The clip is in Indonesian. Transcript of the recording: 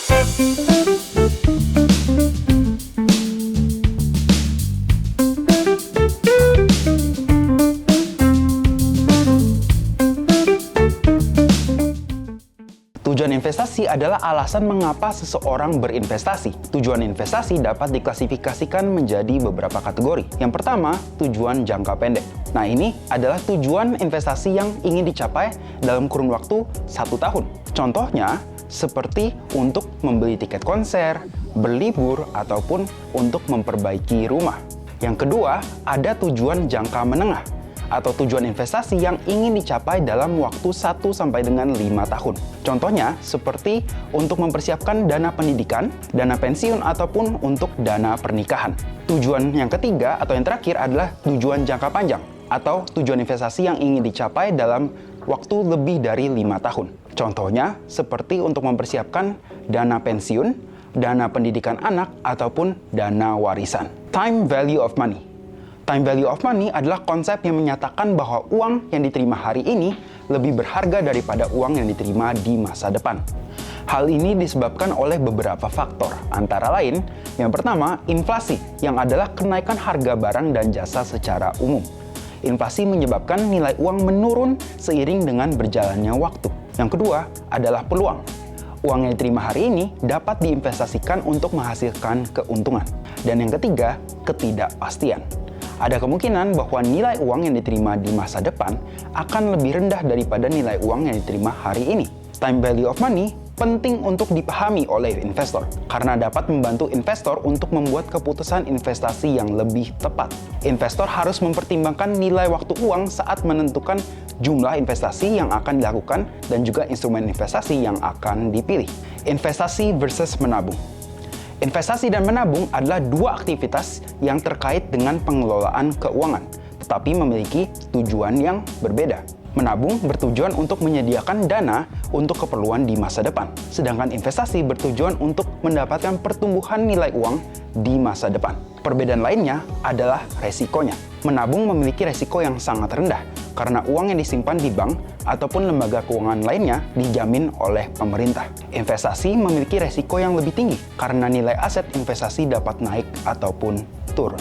Tujuan investasi adalah alasan mengapa seseorang berinvestasi. Tujuan investasi dapat diklasifikasikan menjadi beberapa kategori. Yang pertama, tujuan jangka pendek. Nah, ini adalah tujuan investasi yang ingin dicapai dalam kurun waktu 1 tahun. Contohnya, seperti untuk membeli tiket konser, berlibur, ataupun untuk memperbaiki rumah. Yang kedua, ada tujuan jangka menengah atau tujuan investasi yang ingin dicapai dalam waktu 1 sampai dengan 5 tahun. Contohnya, seperti untuk mempersiapkan dana pendidikan, dana pensiun, ataupun untuk dana pernikahan. Tujuan yang ketiga atau yang terakhir adalah tujuan jangka panjang atau tujuan investasi yang ingin dicapai dalam waktu lebih dari 5 tahun. Contohnya, seperti untuk mempersiapkan dana pensiun, dana pendidikan anak, ataupun dana warisan. Time value of money. Time value of money adalah konsep yang menyatakan bahwa uang yang diterima hari ini lebih berharga daripada uang yang diterima di masa depan. Hal ini disebabkan oleh beberapa faktor, antara lain, yang pertama, inflasi, yang adalah kenaikan harga barang dan jasa secara umum. Inflasi menyebabkan nilai uang menurun seiring dengan berjalannya waktu. Yang kedua adalah peluang. Uang yang diterima hari ini dapat diinvestasikan untuk menghasilkan keuntungan. Dan yang ketiga, ketidakpastian. Ada kemungkinan bahwa nilai uang yang diterima di masa depan akan lebih rendah daripada nilai uang yang diterima hari ini. Time value of money penting untuk dipahami oleh investor karena dapat membantu investor untuk membuat keputusan investasi yang lebih tepat. Investor harus mempertimbangkan nilai waktu uang saat menentukan jumlah investasi yang akan dilakukan dan juga instrumen investasi yang akan dipilih. Investasi versus menabung. Investasi dan menabung adalah dua aktivitas yang terkait dengan pengelolaan keuangan, tetapi memiliki tujuan yang berbeda. Menabung bertujuan untuk menyediakan dana untuk keperluan di masa depan, sedangkan investasi bertujuan untuk mendapatkan pertumbuhan nilai uang di masa depan. Perbedaan lainnya adalah resikonya. Menabung memiliki resiko yang sangat rendah, karena uang yang disimpan di bank ataupun lembaga keuangan lainnya dijamin oleh pemerintah. Investasi memiliki resiko yang lebih tinggi, karena nilai aset investasi dapat naik ataupun turun.